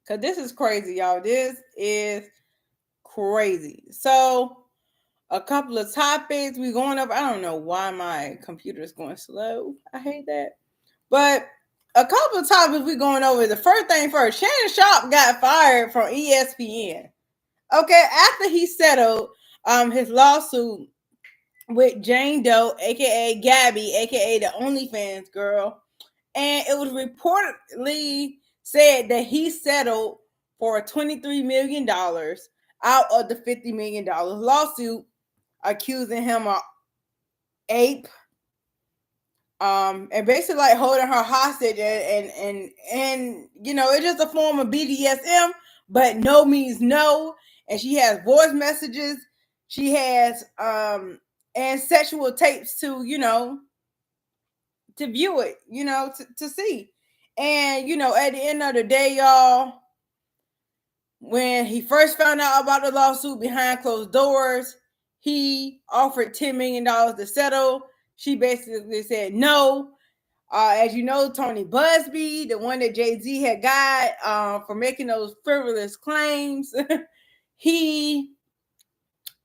Because this is crazy, y'all. This is crazy. So, a couple of topics. We going up. I don't know why my computer is going slow. I hate that. But a couple of topics we going over. The first thing first, Shannon Sharpe got fired from ESPN. Okay, after he settled his lawsuit with Jane Doe, aka Gabby, aka the OnlyFans girl, and it was reportedly said that he settled for $23 million out of the $50 million lawsuit, accusing him of ape, and basically like holding her hostage, and you know, it's just a form of BDSM, but no means no. And she has voice messages, she has and sexual tapes to, you know, to view it, you know, to see. And you know, at the end of the day, y'all, when he first found out about the lawsuit behind closed doors, he offered $10 million to settle. She basically said no. As you know, Tony Busby, the one that Jay-Z had got for making those frivolous claims, he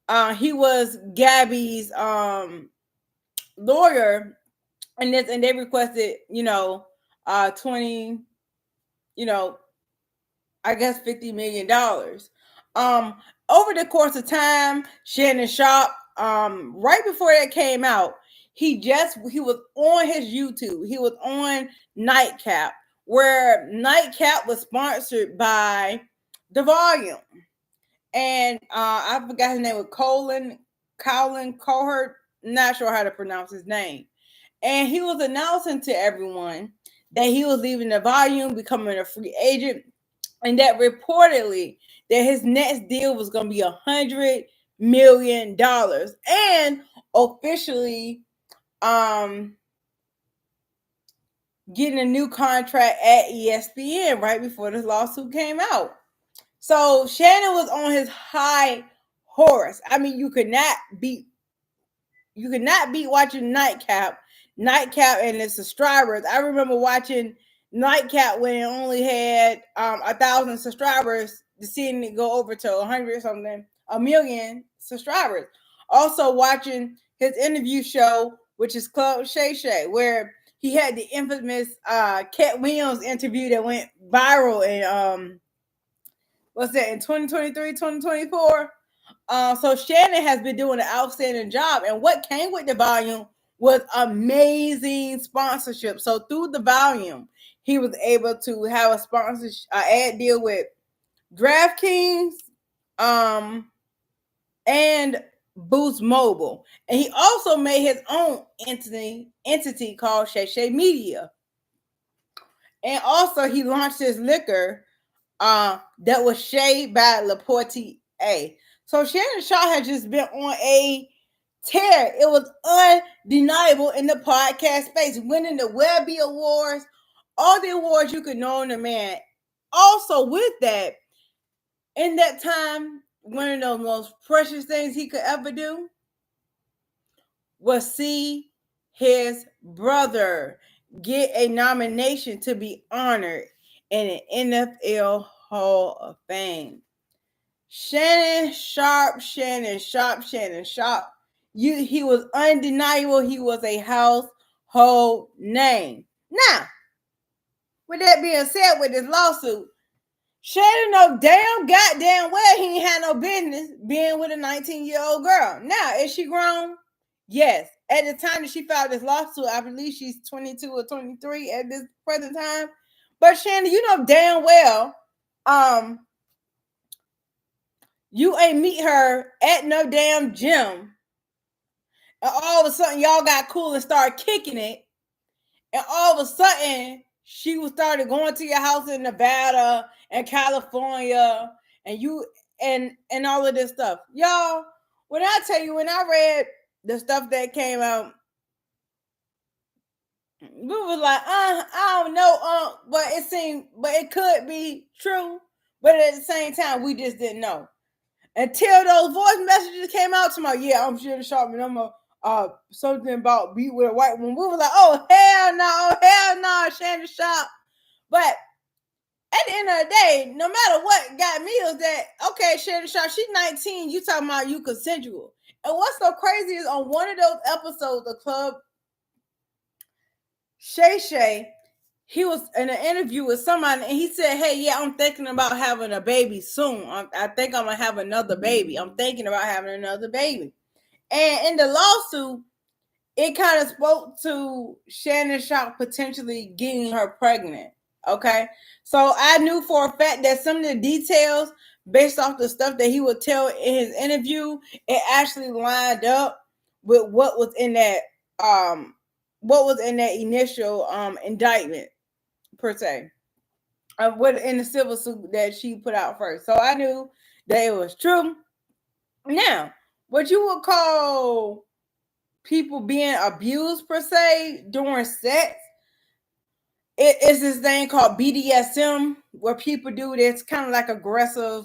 was Gabby's lawyer, and they requested, you know, 20, you know, I guess $50 million. Over the course of time, Shannon Sharpe, right before that came out, he was on his YouTube. He was on Nightcap, where Nightcap was sponsored by The Volume. And I forgot his name, was Colin Cohort. Not sure how to pronounce his name. And he was announcing to everyone that he was leaving The Volume, becoming a free agent, and that reportedly that his next deal was going to be $100 million, and officially getting a new contract at ESPN right before this lawsuit came out. So Shannon was on his high horse. I mean, you could not beat watching Nightcap and its subscribers. I remember watching Nightcap when it only had 1,000 subscribers, to seeing it go over to 100 something, 1,000,000 subscribers. Also watching his interview show, which is Club Shay Shay, where he had the infamous Cat Williams interview that went viral in what's that, in 2023, 2024. So Shannon has been doing an outstanding job, and what came with The Volume was amazing sponsorship. So through The Volume, he was able to have a sponsorship ad deal with DraftKings, and Boost Mobile, and he also made his own entity called Shay Shay Media, and also he launched his liquor that was Shay by Laporte A. So Shannon Sharpe has just been on a tear. It was undeniable in the podcast space, winning the Webby Awards, all the awards you could know in a man. Also, with that, in that time, one of the most precious things he could ever do was see his brother get a nomination to be honored in an NFL Hall of Fame. Shannon Sharpe. He was undeniable. He was a household name. Now, with that being said, with this lawsuit, Shannon know damn goddamn well he ain't had no business being with a 19-year-old girl. Now, is she grown? Yes. At the time that she filed this lawsuit, I believe she's 22 or 23 at this present time. But Shannon, you know damn well, you ain't meet her at no damn gym, and all of a sudden y'all got cool and started kicking it, and all of a sudden she was started going to your house in Nevada and California, and you and all of this stuff. Y'all, when I tell you, when I read the stuff that came out, we was like, I don't know, but it could be true, but at the same time, we just didn't know. Until those voice messages came out to my, yeah, I'm Shannon Sharpe, and I'm something about beat with a white woman. We were like, oh hell no, Shannon Sharpe. But at the end of the day, no matter what got me is that, okay, Shannon Sharpe, she's 19, you talking about you consensual. And what's so crazy is on one of those episodes of Club Shay, he was in an interview with somebody and he said, hey, yeah, I'm thinking about having a baby soon. I think I'm going to have another baby. I'm thinking about having another baby. And in the lawsuit, it kind of spoke to Shannon Sharpe potentially getting her pregnant. Okay. So I knew for a fact that some of the details based off the stuff that he would tell in his interview, it actually lined up with what was in that initial indictment per se. What in the civil suit that she put out first. So I knew that it was true. Now, what you would call people being abused per se during sex, it is this thing called BDSM where people do this kind of like aggressive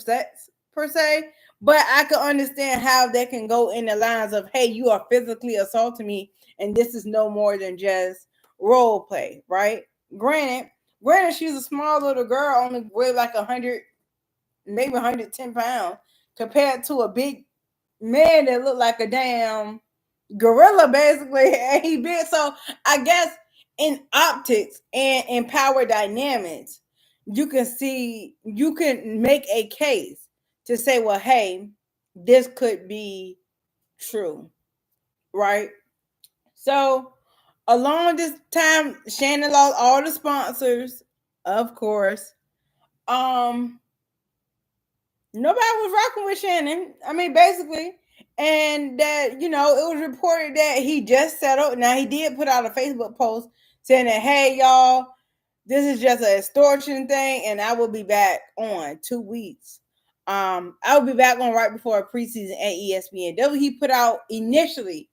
sex per se. But I can understand how they can go in the lines of, hey, you are physically assaulting me, and this is no more than just role play, right? Granted, she's a small little girl, only weighed like 100, maybe 110 pounds, compared to a big man that looked like a damn gorilla, basically. And he big. So I guess in optics and in power dynamics, you can make a case to say, well, hey, this could be true, right? So along this time, Shannon lost all the sponsors, of course. Nobody was rocking with Shannon. I mean, basically. And that, it was reported that he just settled. Now, he did put out a Facebook post saying that, hey, y'all, this is just an extortion thing, and I will be back on 2 weeks. I will be back on right before preseason at ESPN. That was he put out initially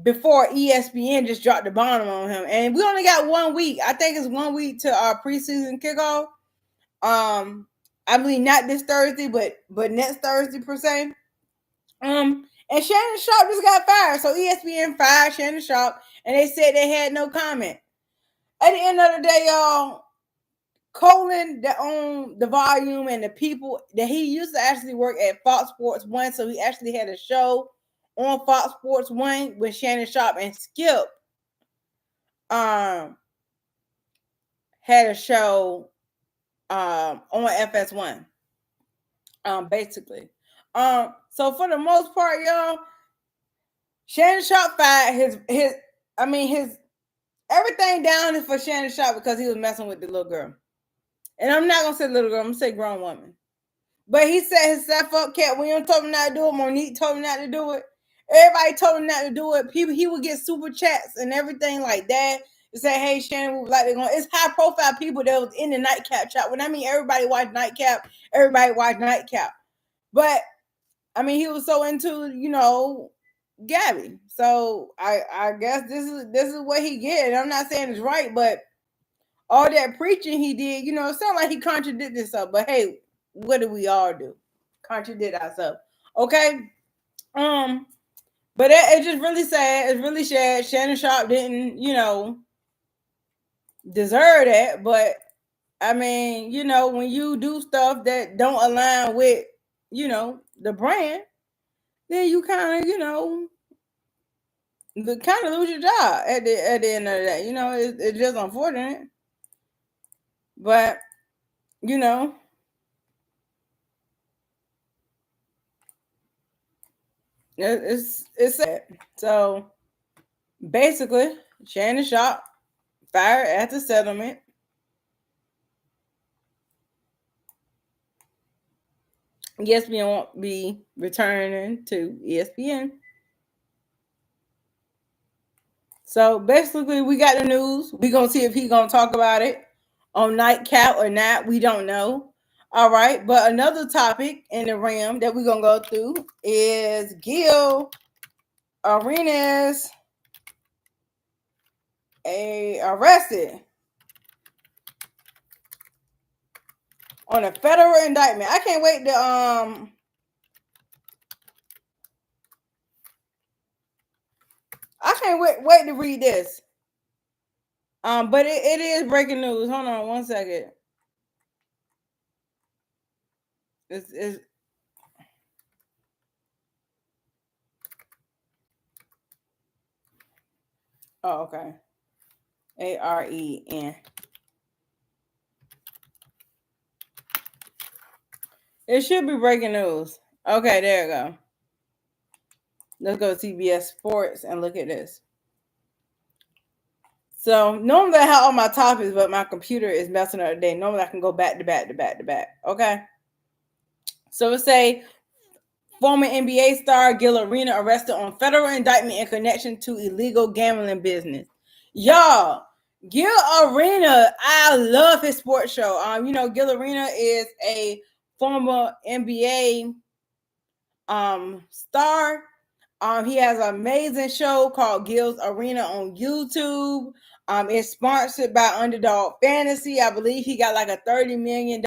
before ESPN just dropped the bomb on him. And we only got 1 week. I think it's 1 week to our preseason kickoff. I believe not this Thursday, but next Thursday per se. And Shannon Sharpe just got fired. So ESPN fired Shannon Sharpe, and they said they had no comment. At the end of the day, y'all, Colin that owned the volume and the people that he used to actually work at Fox Sports 1. So he actually had a show on Fox Sports 1 with Shannon Sharpe, and Skip had a show on FS1. Basically. So for the most part, y'all, Shannon Sharpe fired his everything down is for Shannon Sharpe because he was messing with the little girl. And I'm not gonna say little girl, I'm gonna say grown woman. But he set himself up. Cat Williams told him not to do it. Monique told him not to do it. Everybody told him not to do it. People, he would get super chats and everything like that to say, hey, Shannon, we would like to go. It's high profile people that was in the nightcap chat. When I mean everybody watched nightcap, everybody watched nightcap. But I mean, he was so into, Gabby. So I guess this is what he get. And I'm not saying it's right, but all that preaching he did, it sounded like he contradicted himself. But hey, what do we all do? Contradict ourselves. Okay. But it's just really sad. It's really sad. Shannon Sharpe didn't, deserve that. But I mean, when you do stuff that don't align with, the brand, then you kind of, lose your job at the end of the day. It's just unfortunate. But, it's sad. So basically, Shannon Sharpe fired at the settlement. ESPN won't be returning to ESPN. So basically, we got the news. We're going to see if he's going to talk about it on Nightcap or not. We don't know. All right. But another topic in the realm that we're going to go through is Gill Arens Arrested on a federal indictment. I can't wait to I can't wait to read this. But it is breaking news. Hold on one second. It's oh, okay. AREN. It should be breaking news. Okay, there you go. Let's go to CBS Sports and look at this. So normally I have all my topics, but my computer is messing up today. Normally I can go back to back to back to back. Okay. So it say former NBA star Gill Arens arrested on federal indictment in connection to illegal gambling business. Y'all, Gill Arens, I love his sports show. You know, Gill Arens is a former NBA star. He has an amazing show called Gill's Arena on YouTube. It's sponsored by Underdog Fantasy. I believe he got like a $30 million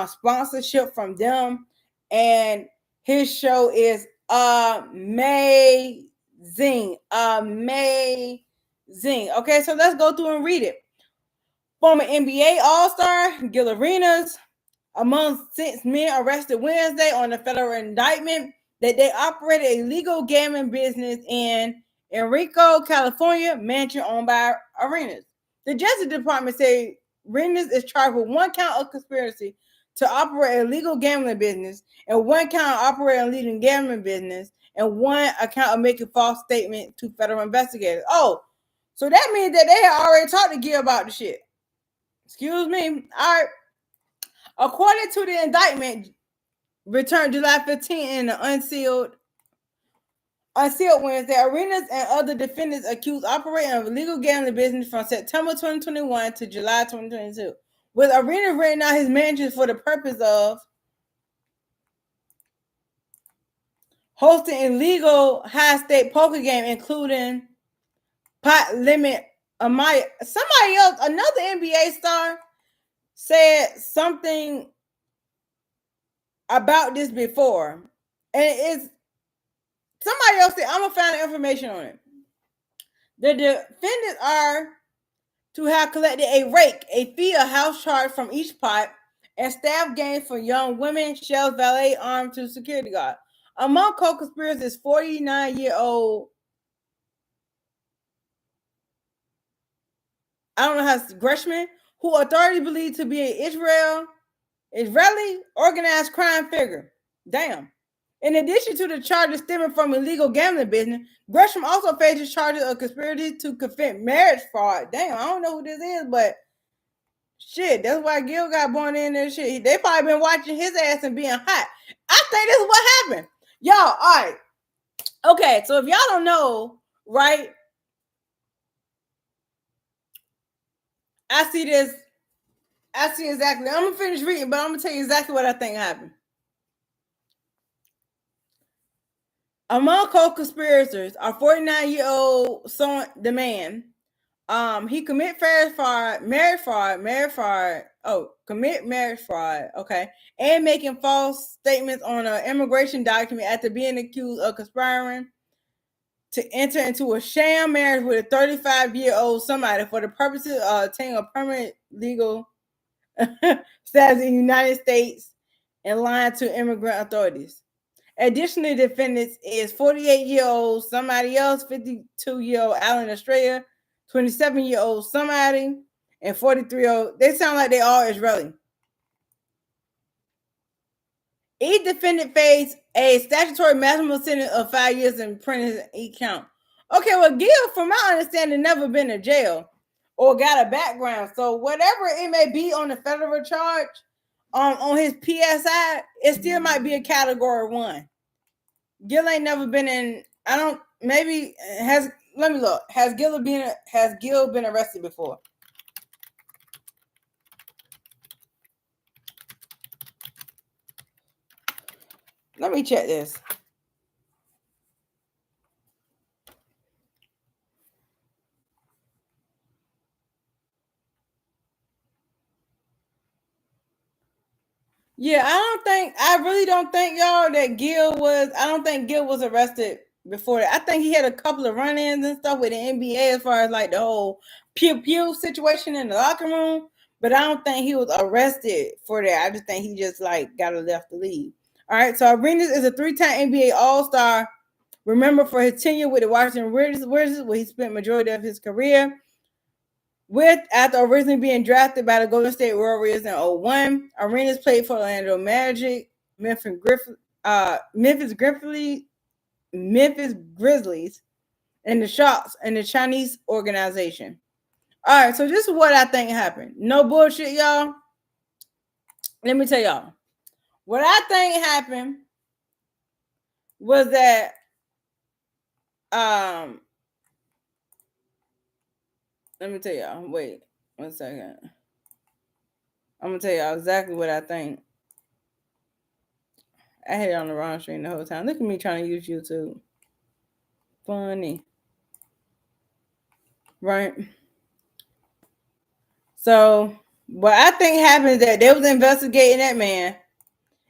sponsorship from them. And his show is amazing. Amazing. Okay, so let's go through and read it. Former NBA All-Star Gill Arens, among 6 men arrested Wednesday on a federal indictment that they operated a legal gambling business in Enrico, California, mansion owned by Arens. The Justice Department said Arens is charged with 1 count of conspiracy to operate a legal gambling business, and 1 count of operating a legal gambling business, and 1 account of making false statements to federal investigators. Oh, so that means that they had already talked to Gill about the shit. Excuse me. All right. According to the indictment, returned July 15th in the unsealed Wednesday, Arens and other defendants accused operating of illegal gambling business from September 2021 to July 2022, with Arens renting out his mansion for the purpose of hosting illegal high-stake poker game, including pot limit. Somebody else, another NBA star, said something about this before, and it's somebody else said, I'm gonna find the information on it. The defendants are to have collected a rake, a fee, a house charge from each pot, and staff gains for young women, shells, valet, armed to security guard. Among co-conspirators is 49-year-old, I don't know how Greshman, who authorities believe to be an Israeli organized crime figure. Damn. In addition to the charges stemming from illegal gambling business, Gresham also faces charges of conspiracy to commit marriage fraud. Damn, I don't know who this is, but shit, that's why Gill got born in there. Shit, they probably been watching his ass and being hot. I think this is what happened. Y'all, all right. Okay, so if y'all don't know, right, I see exactly. I'm gonna finish reading, but I'm gonna tell you exactly what I think happened. Among co-conspirators are 49-year-old son, the man. He commit marriage fraud. Oh, commit marriage fraud. Okay, and making false statements on an immigration document after being accused of conspiring to enter into a sham marriage with a 35-year-old somebody for the purposes of obtaining a permanent legal status in the United States and lying to immigrant authorities. Additionally, defendants is 48-year-old somebody else, 52-year-old Alan Australia, 27-year-old somebody, and 43-year-old. They sound like they all Israeli. Each defendant faced a statutory maximum sentence of 5 years in prison each count. Okay, well, Gill, from my understanding, never been to jail or got a background. So whatever it may be on the federal charge, on his PSI, it still might be a category 1. Gill ain't never been in. I don't. Maybe has. Let me look. Has Gill been arrested before? Let me check this. Yeah, I really don't think, y'all, that I don't think Gill was arrested before that. I think he had a couple of run-ins and stuff with the NBA as far as like the whole pew pew situation in the locker room, but I don't think he was arrested for that. I just think he just like got left to leave. All right, so Arenas is a 3-time NBA All-Star. Remember for his tenure with the Washington Wizards, where he spent majority of his career. After originally being drafted by the Golden State Warriors in 2001, Arenas played for Orlando Magic, Memphis Grizzlies, and the Sharks and the Chinese organization. All right, so this is what I think happened. No bullshit, y'all. Let me tell y'all. What I think happened was that let me tell y'all. Wait 1 second. I'm gonna tell y'all exactly what I think. I had it on the wrong screen the whole time. Look at me trying to use YouTube. Funny. Right? So what I think happened is that they was investigating that man.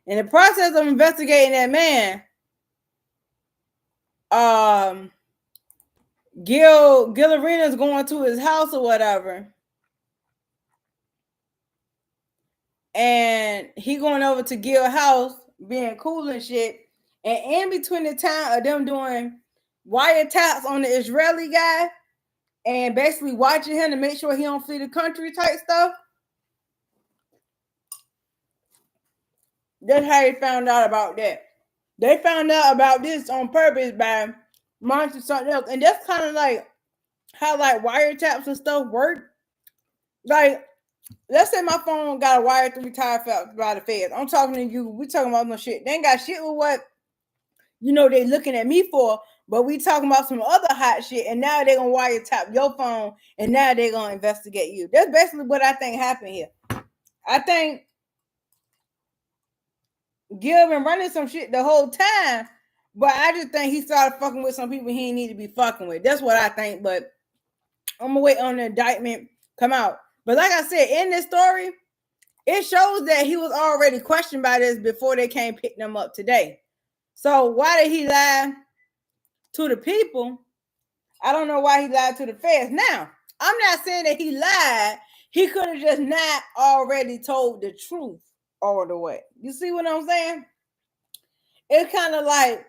In the process of investigating that man, Gill Arens going to his house or whatever. And he going over to Gill house, being cool and shit. And in between the time of them doing wiretaps on the Israeli guy and basically watching him to make sure he don't flee the country type stuff, that's how they found out about that. They found out about this on purpose by monitoring something else. And that's kind of like how like wiretaps and stuff work. Like, let's say my phone got a wire 3 times by the feds. I'm talking to you. We talking about no shit. They ain't got shit with what they looking at me for. But we talking about some other hot shit, and now they're gonna wiretap your phone, and now they're gonna investigate you. That's basically what I think happened here. I think Gil been running some shit the whole time, but I just think he started fucking with some people he didn't need to be fucking with. That's what I think. But I'm gonna wait on the indictment come out. But like I said, in this story, it shows that he was already questioned by this before they came pick them up today. So why did he lie to the people? I don't know why he lied to the feds. Now, I'm not saying that he lied. He could have just not already told the truth all the way. You see what I'm saying? It's kind of like,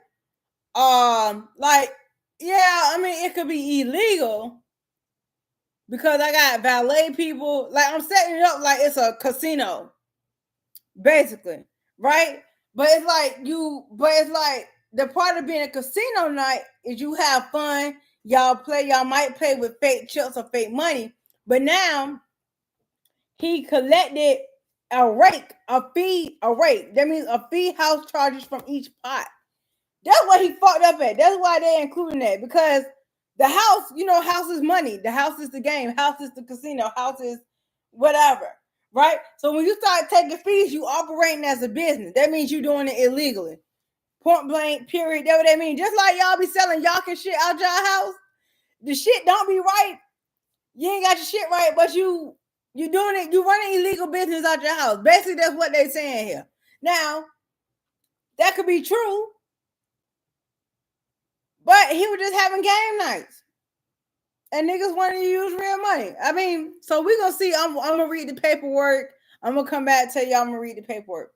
yeah, I mean, it could be illegal because I got valet people. Like, I'm setting it up like it's a casino, basically, right? But it's like the part of being a casino night is you have fun. Y'all might play with fake chips or fake money. But now he collected a fee. That means a fee house charges from each pot. That's what he fucked up at. That's why they're including that, because the house, house is money. The house is the game. House is the casino. House is whatever, right? So when you start taking fees, you operating as a business. That means you're doing it illegally. Point blank, period. That's what that means. Just like y'all be selling y'all and shit out y'all house, the shit don't be right. You ain't got your shit right, but you doing it. You running illegal business out your house. Basically, that's what they saying here. Now, that could be true, but he was just having game nights, and niggas wanted to use real money. I mean, so we gonna see. I'm gonna read the paperwork. I'm gonna come back and tell y'all I'm gonna read the paperwork.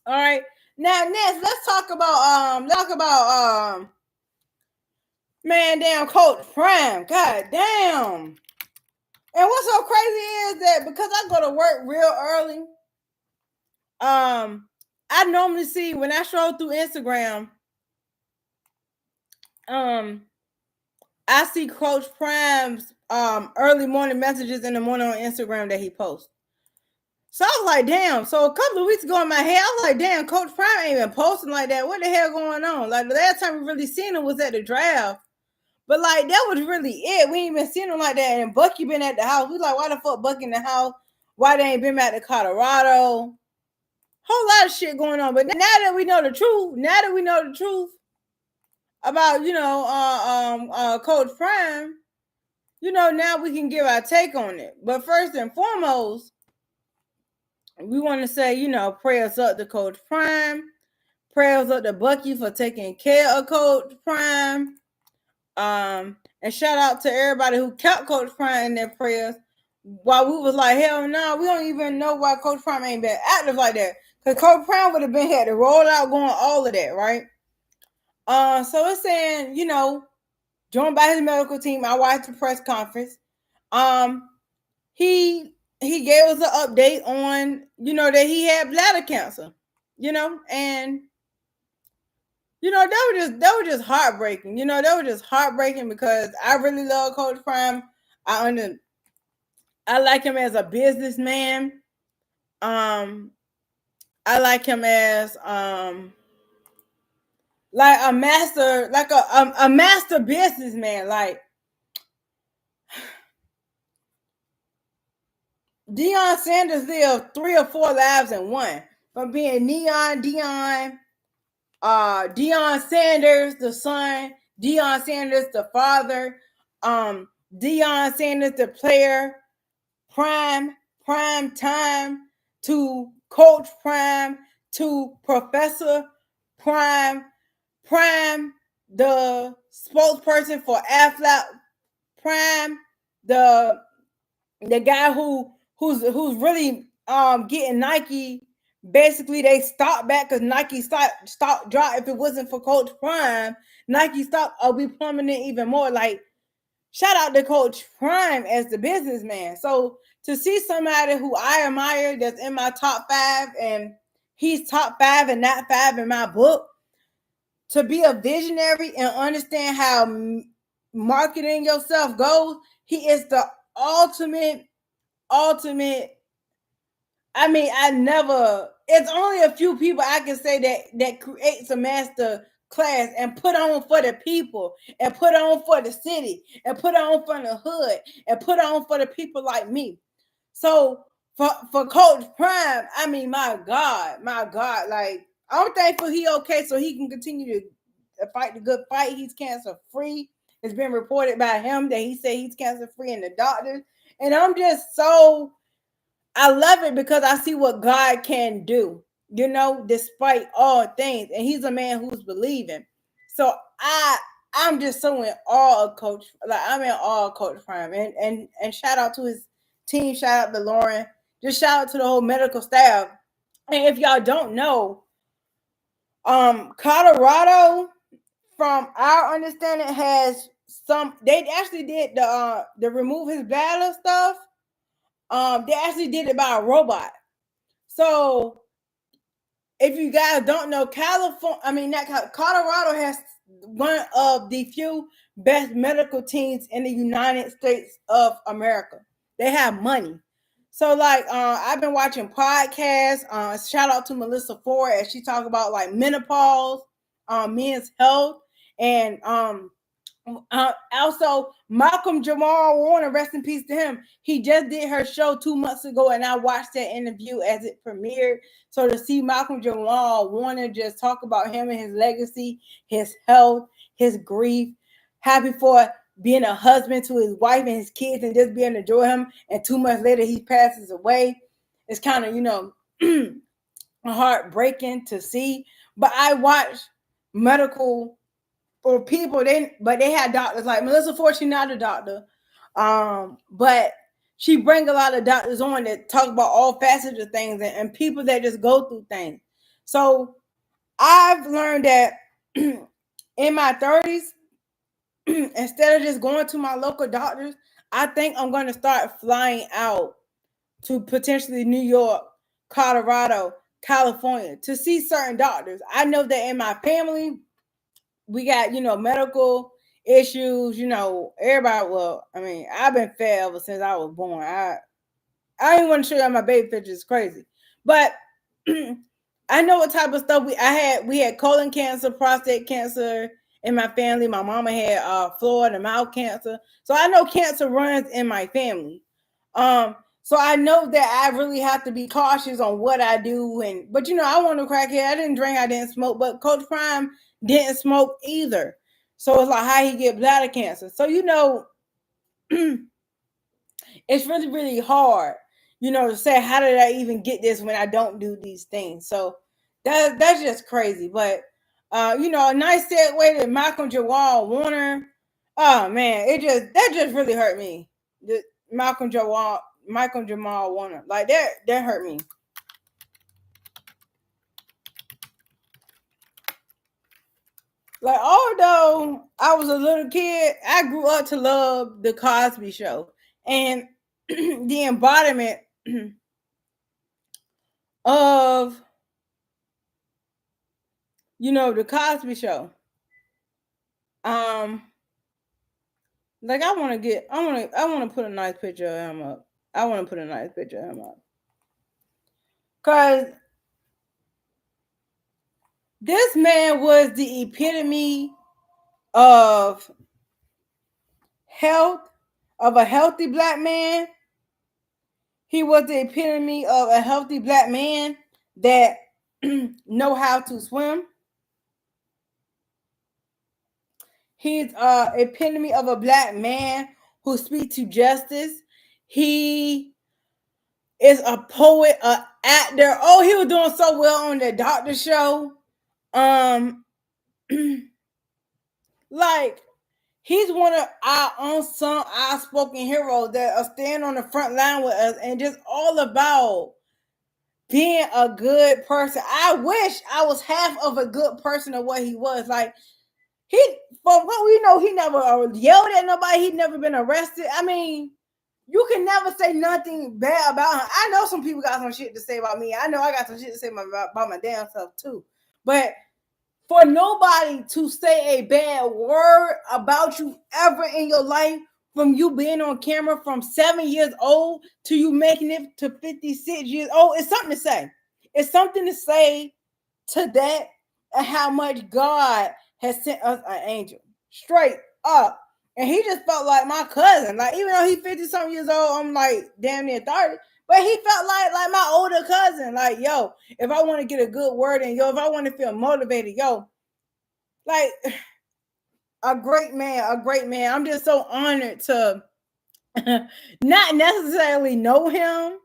All right. Now, next, let's talk about man, damn, Coach Prime. God damn. And what's so crazy is that because I go to work real early, I normally see when I scroll through Instagram, I see Coach Prime's early morning messages in the morning on Instagram that he posts. So I was like, damn. So a couple of weeks ago in my head, I was like, damn, Coach Prime ain't even posting like that. What the hell going on? Like, the last time we really seen him was at the draft. But, like, that was really it. We ain't been seeing him like that. And Bucky been at the house. We like, why the fuck Bucky in the house? Why they ain't been back to Colorado? Whole lot of shit going on. But now that we know the truth about, Coach Prime, now we can give our take on it. But first and foremost, we want to say, prayers up to Coach Prime. Prayers up to Bucky for taking care of Coach Prime. And shout out to everybody who kept Coach Prime in their prayers while we was like, hell no, we don't even know why Coach Prime ain't been active like that. Because Coach Prime would have been here to roll out going all of that, right? So it's saying, joined by his medical team. I watched the press conference. He gave us an update on, that he had bladder cancer, and that was just heartbreaking. That was just heartbreaking because I really love Coach Prime. I like him as a businessman. I like him as like a master, like a master businessman. Like Deion Sanders lived 3 or 4 lives in one, from being Deion Sanders, the son, Deion Sanders, the father, Deion Sanders, the player, prime time, to Coach Prime, to Professor Prime, the spokesperson for Aflac Prime, the guy who's really getting Nike. Basically, they stopped back because Nike stopped drop. If it wasn't for Coach Prime, Nike stopped be plummeting even more. Like, shout out to Coach Prime as the businessman. So to see somebody who I admire that's in my top 5, and he's top 5 and not 5 in my book, to be a visionary and understand how marketing yourself goes, he is the ultimate. It's only a few people I can say that creates a master class and put on for the people, and put on for the city, and put on for the hood, and put on for the people like me. So for Coach Prime, my God, like, I'm thankful he okay, so he can continue to fight the good fight. He's cancer free. It's been reported by him that he said he's cancer free, and the doctors. And I'm just I love it because I see what God can do, despite all things. And he's a man who's believing. So I'm just so in awe of Coach. Like, I'm in awe of Coach Prime. And shout out to his team. Shout out to Lauren. Just shout out to the whole medical staff. And if y'all don't know, Colorado, from our understanding, has they actually did the remove his bladder stuff. They actually did it by a robot. So if you guys don't know, Colorado has one of the few best medical teams in the United States of America. They have money. So like I've been watching podcasts. Shout out to Melissa Ford as she talk about like menopause, men's health, and also Malcolm Jamal Warner, rest in peace to him. He just did her show 2 months ago, and I watched that interview as it premiered. So to see Malcolm Jamal Warner just talk about him and his legacy, his health, his grief, happy for being a husband to his wife and his kids, and just being to enjoy him, and 2 months later he passes away. It's kind of heartbreaking to see. But I watched medical or people, but they had doctors like Melissa Ford. She's not a doctor, but she bring a lot of doctors on that talk about all facets of things, and people that just go through things. So I've learned that in my 30s, instead of just going to my local doctors, I think I'm going to start flying out to potentially New York, Colorado, California to see certain doctors. I know that in my family, we got, medical issues, everybody. Well, I've been fat ever since I was born. I didn't want to show you my baby pictures. It's crazy. But I know what type of stuff we had colon cancer, prostate cancer in my family. My mama had floor and mouth cancer. So I know cancer runs in my family. So I know that I really have to be cautious on what I do. But I want to crackhead. I didn't drink, I didn't smoke, but Coach Prime didn't smoke either. So it's like how he get bladder cancer. So it's really, really hard, to say how did I even get this when I don't do these things. So that's just crazy. But a nice segue to Malcolm Jamal Warner. Oh man, that just really hurt me. The Michael Jamal Warner, like that hurt me. Like, although I was a little kid, I grew up to love the Cosby Show and the embodiment of the Cosby Show. Um, like I want to put a nice picture of him up. I want to put a nice picture of him up, cause this man was the epitome of health, of a healthy black man. He was the epitome of a healthy black man that know how to swim. He's a epitome of a black man who speaks to justice. He is a poet, a actor. Oh, he was doing so well on the Doctor Show. Like, he's one of our unsung, outspoken heroes that are staying on the front line with us and just all about being a good person. I wish I was half of a good person of what he was. Like, he, for what we know, he never yelled at nobody. He'd never been arrested. I mean, you can never say nothing bad about him. I know some people got some shit to say about me. I know I got some shit to say about my damn self too. But for nobody to say a bad word about you ever in your life, from you being on camera from 7 years old to you making it to 56 years old, it's something to say. It's something to say to that, and how much God has sent us an angel. Straight up. And he just felt like my cousin. Like, even though he 50 something years old, I'm like damn near 30. But he felt like my older cousin. Like, yo, if I want to get a good word in, yo, if I want to feel motivated, yo, like, a great man, a great man. I'm just so honored to not necessarily know him,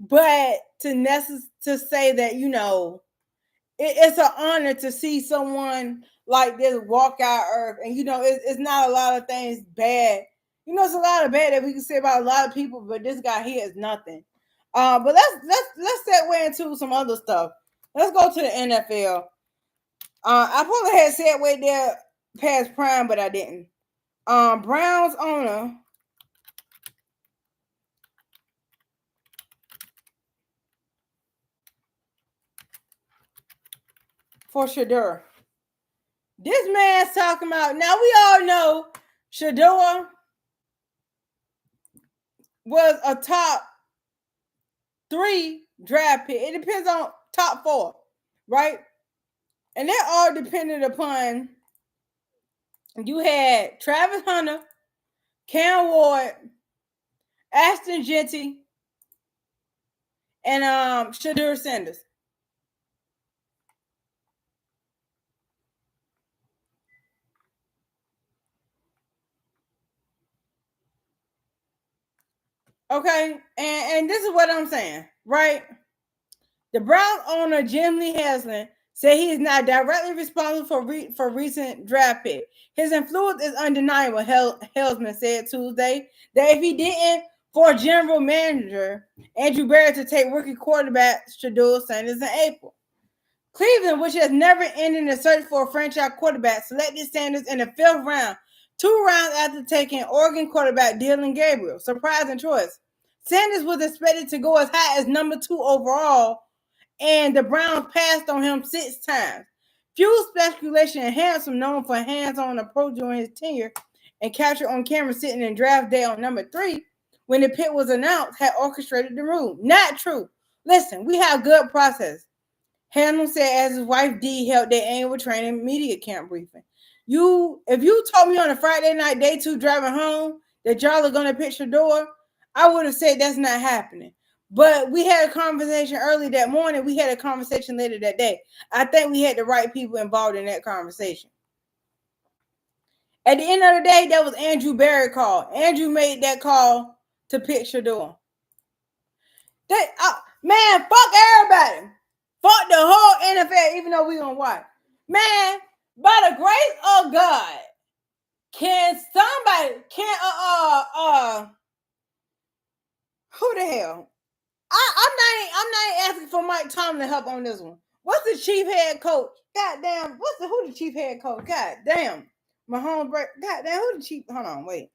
but to say that, it's an honor to see someone like this walk out earth. And it's not a lot of things bad. It's a lot of bad that we can say about a lot of people, but this guy here is nothing. But let's segue into some other stuff. Let's go to the NFL. I probably had segue there past prime, but I didn't. Browns owner for SHEDUR. This man's talking about, now we all know SHEDUR was a top 3 draft pick. It depends on top 4, right? And they're all dependent upon, you had Travis Hunter, Cam Ward, Ashton Genty, and SHEDUR Sanders. Okay, and this is what I'm saying, right? The Browns owner Jim Lee Haslam said he is not directly responsible for recent draft pick. His influence is undeniable, Helsman said Tuesday, that if he didn't for general manager Andrew Barrett to take rookie quarterback SHEDUR Sanders in April. Cleveland, which has never ended in a search for a franchise quarterback, selected Sanders in the 5th round, 2 rounds after taking Oregon quarterback Dillon Gabriel. Surprising choice. Sanders was expected to go as high as number 2 overall, and the Browns passed on him 6 times. Few speculation and Handsome, known for hands-on approach during his tenure and captured on camera sitting in draft day on number 3, when the pick was announced, had orchestrated the move. Not true. Listen, we have good process. Hanlon said as his wife Dee held their annual training media camp briefing. If you told me on a Friday night, day 2 driving home, that y'all are going to pick SHEDUR, I would have said that's not happening. But we had a conversation early that morning. We had a conversation later that day. I think we had the right people involved in that conversation. At the end of the day, that was Andrew Barrett call. Andrew made that call to pick SHEDUR. Man, fuck everybody. Fuck the whole NFL, even though we gonna watch. Man, by the grace of God, Can who the hell? I'm not asking for Mike Tomlin to help on this one. What's the chief head coach? Goddamn, who the chief head coach? Goddamn. Mahomes break. Goddamn, who the chief? Hold on, wait.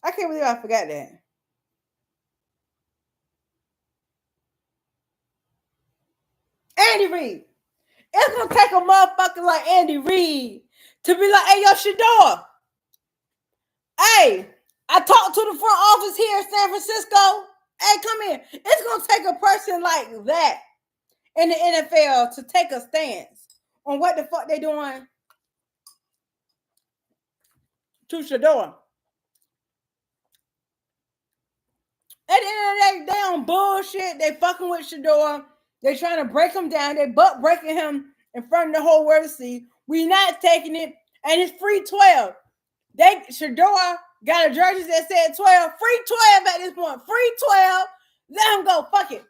I can't believe I forgot that. Andy Reid. It's gonna take a motherfucker like Andy Reid to be like, hey, yo, SHEDUR. Hey, I talked to the front office here in San Francisco. Hey, come here. It's gonna take a person like that in the NFL to take a stance on what the fuck they doing to SHEDUR. At the end of the day, they on bullshit. They fucking with SHEDUR. They trying to break him down. They butt breaking him in front of the whole world to see. We not taking it, and it's free 12. SHEDUR got a jersey that said 12. Free 12 at this point. Free 12. Let him go. Fuck it.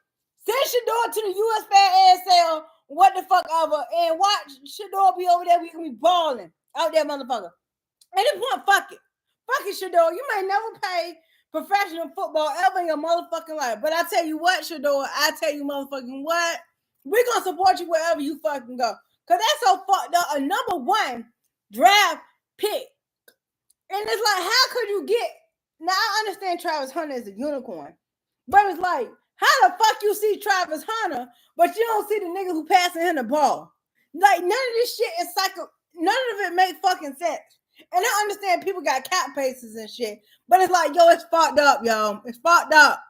Send SHEDUR to the US fan ASL. What the fuck ever. And watch SHEDUR be over there. We can be balling out there, motherfucker. At this point, fuck it. Fuck it, SHEDUR. You may never pay professional football ever in your motherfucking life. But I tell you what, SHEDUR, I tell you motherfucking what, we're going to support you wherever you fucking go. Because that's so fucked up. A number one draft pick. And it's like, how could you get... Now, I understand Travis Hunter is a unicorn. But it's like, how the fuck you see Travis Hunter, but you don't see the nigga who passing him the ball? Like, none of this shit is psycho... None of it makes fucking sense. And I understand people got cap paces and shit, but it's like, yo, it's fucked up, y'all. It's fucked up.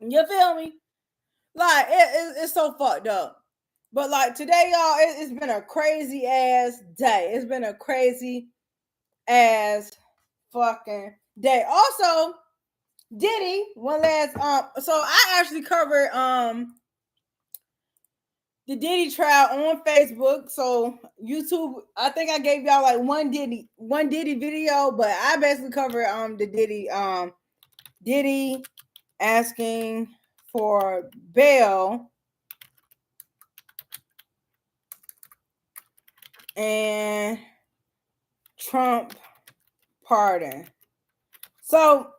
You feel me? Like, it's so fucked up. But like today, y'all, it's been a crazy ass day. It's been a crazy ass fucking day. Also, Diddy, one last so I actually covered the Diddy trial on Facebook. So YouTube, I think I gave y'all like one Diddy video, but I basically covered the Diddy asking for bail and Trump pardon. So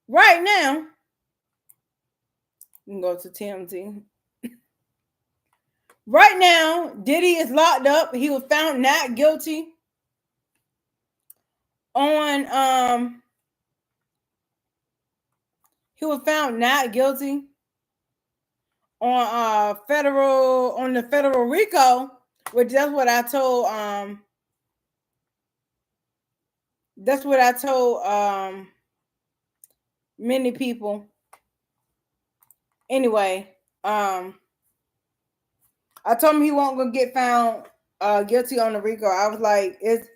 right now, you can go to TMZ. Right now, Diddy is locked up. He was found not guilty on he was found not guilty on the federal RICO, which that's what I told many people. Anyway, I told him he won't gonna get found guilty on the RICO. I was like, it's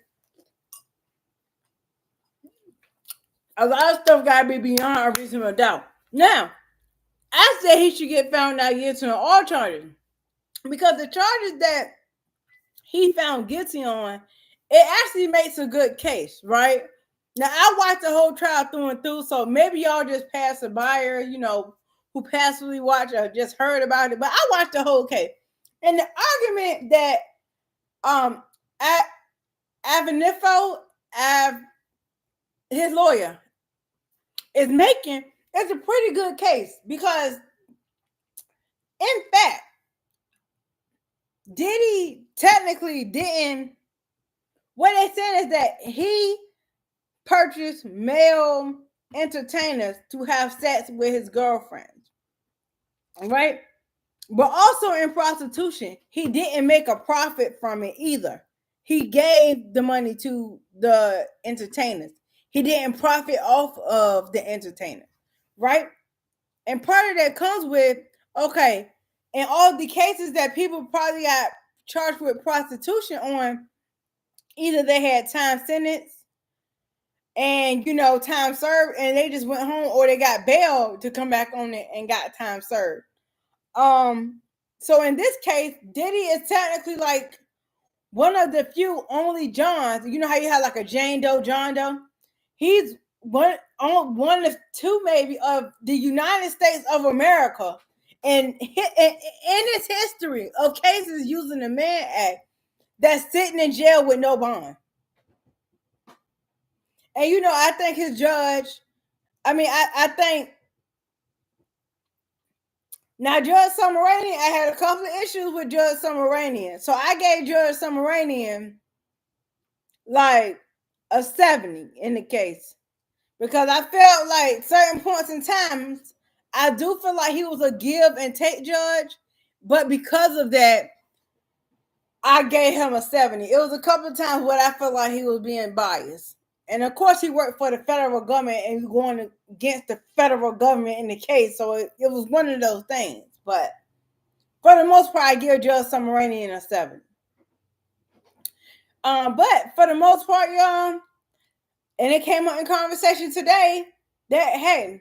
a lot of stuff gotta be beyond a reasonable doubt. Now, I said he should get found not guilty on all charges, because the charges that he found guilty on, it actually makes a good case, right? Now, I watched the whole trial through and through, so maybe y'all just passed a buyer, who passively watched or just heard about it, but I watched the whole case. And the argument that his lawyer, is making is a pretty good case, because in fact, Diddy technically didn't. What they said is that he purchased male entertainers to have sex with his girlfriends, right? But also in prostitution, he didn't make a profit from it either. He gave the money to the entertainers. He didn't profit off of the entertainers, right? And part of that comes with, okay, in all the cases that people probably got charged with prostitution on, either they had time sentence and, time served, and they just went home, or they got bail to come back on it and got time served. So in this case, Diddy is technically like one of the few only Johns. You know how you have like a Jane Doe, John Doe? He's one of two maybe of the United States of America. And in its history of cases using the Mann Act, that's sitting in jail with no bond. And you know, I think his judge, I think now Judge Summerian, I had a couple of issues with Judge Summerian. So I gave Judge Summerian like a 70 in the case. Because I felt like certain points in times, I do feel like he was a give and take judge. But because of that, I gave him a 70. It was a couple of times where I felt like he was being biased. And of course, he worked for the federal government and going against the federal government in the case. So it was one of those things. But for the most part, I give Judge Summerian a 7. But for the most part, y'all, and it came up in conversation today that, hey,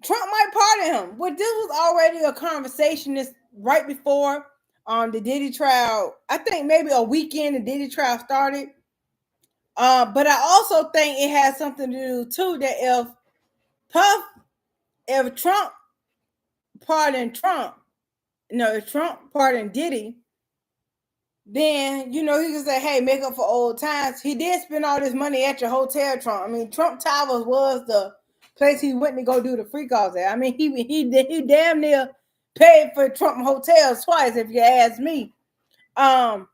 Trump might pardon him. But this was already a conversation this right before the Diddy trial. I think maybe a weekend the Diddy trial started. But I also think it has something to do too that if Trump pardoned Trump, if Trump pardoned Diddy, then he can say, "Hey, make up for old times." He did spend all this money at your hotel, Trump. I mean, Trump Towers was the place he went to go do the free calls at. I mean, he damn near paid for Trump hotels twice, if you ask me. But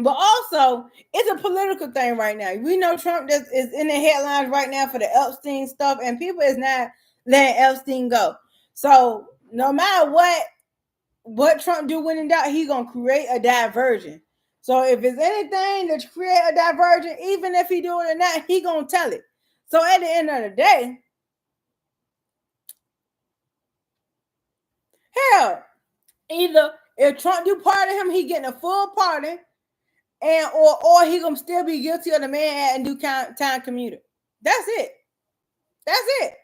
also, it's a political thing right now. We know Trump is in the headlines right now for the Epstein stuff, and people is not letting Epstein go. So no matter what Trump do when in doubt, he gonna create a diversion. So if it's anything that create a diversion, even if he do it or not, he gonna tell it. So at the end of the day, hell, either if Trump do pardon him, he getting a full pardon, and or he gonna still be guilty of the man and do time commuter. That's it. That's it.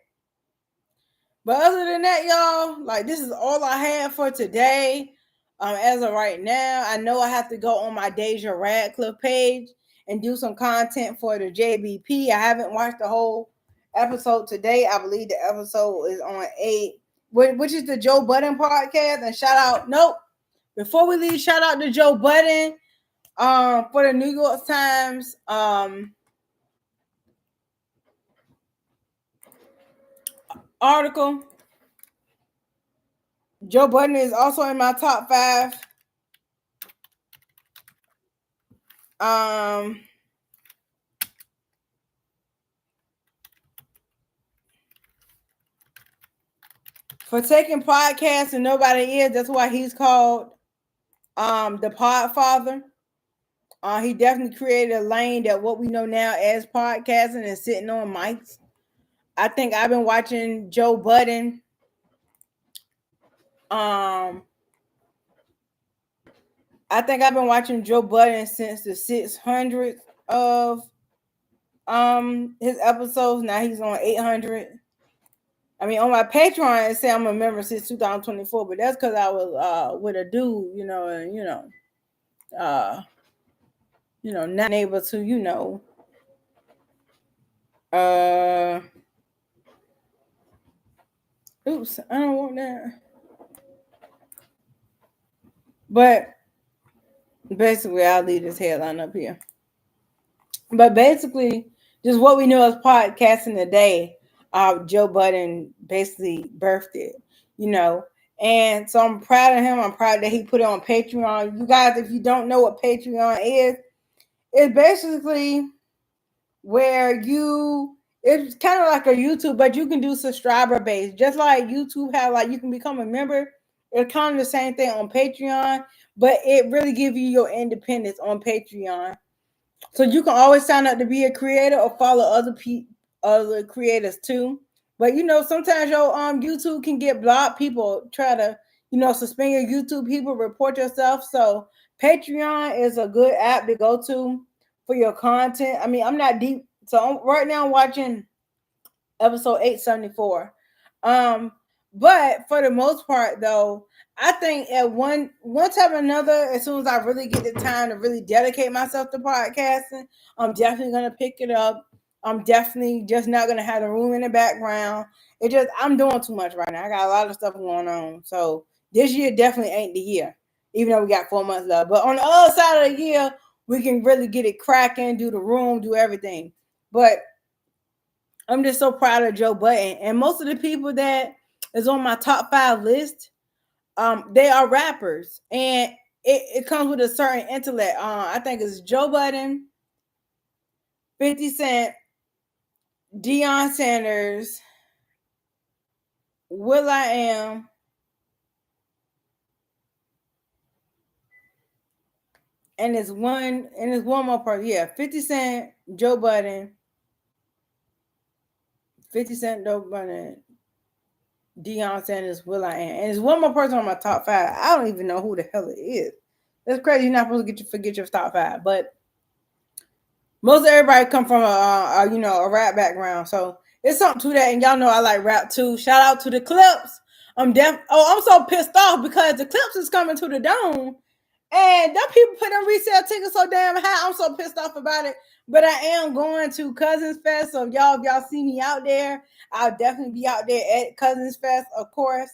But other than that, y'all, like this is all I have for today. As of right now, I know I have to go on my Deja Radcliffe page and do some content for the JBP. I haven't watched the whole episode today. I believe the episode is on 8, which is the Joe Budden podcast. And shout out, before we leave, shout out to Joe Budden for the New York Times article. Joe Budden is also in my top 5. For taking podcasts and nobody is, that's why he's called the Podfather. He definitely created a lane that what we know now as podcasting and sitting on mics. I think I've been watching Joe Budden. I think I've been watching Joe Budden since the 600th of his episodes. Now he's on 800. I mean, on my Patreon, it said I'm a member since 2024, but that's because I was with a dude, not able to, oops, I don't want that. But basically, I'll leave this headline up here. But basically, just what we know as podcasting today, Joe Budden basically birthed it, And so I'm proud of him. I'm proud that he put it on Patreon. You guys, if you don't know what Patreon is, it's basically where it's kind of like a YouTube, but you can do subscriber based. Just like YouTube have, like you can become a member. It's kind of the same thing on Patreon, but it really gives you your independence on Patreon. So you can always sign up to be a creator or follow other creators too. But sometimes your YouTube can get blocked. People try to suspend your YouTube. People report yourself. So Patreon is a good app to go to for your content. I mean, I'm not deep. So right now I'm watching episode 874. But for the most part, though, I think at one time or another, as soon as I really get the time to really dedicate myself to podcasting, I'm definitely gonna pick it up. I'm definitely just not gonna have the room in the background. I'm doing too much right now. I got a lot of stuff going on. So this year definitely ain't the year. even though we got 4 months left. But on the other side of the year, we can really get it cracking, do the room, do everything. But I'm just so proud of Joe Budden. And most of the people that is on my top 5 list, they are rappers. And it comes with a certain intellect. I think it's Joe Budden, 50 Cent, Deion Sanders, Will I Am, and there's one more person. Yeah, 50 Cent, Joe Budden, 50 Cent, Joe Budden, Deion Sanders, Will I Am. And there's one more person on my top 5. I don't even know who the hell it is. That's crazy. You're not supposed to forget your top 5. But most of everybody come from a rap background. So it's something to that. And y'all know I like rap too. Shout out to the Clips. I'm so pissed off because the Clips is coming to the Dome. And them people put them resale tickets so damn high. I'm so pissed off about it. But I am going to Cousins Fest. So if y'all see me out there, I'll definitely be out there at Cousins Fest, of course.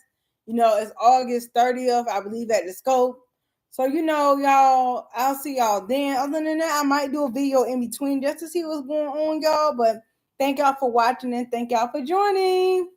It's August 30th, I believe, at the Scope. So, y'all, I'll see y'all then. Other than that, I might do a video in between just to see what's going on, y'all. But thank y'all for watching and thank y'all for joining.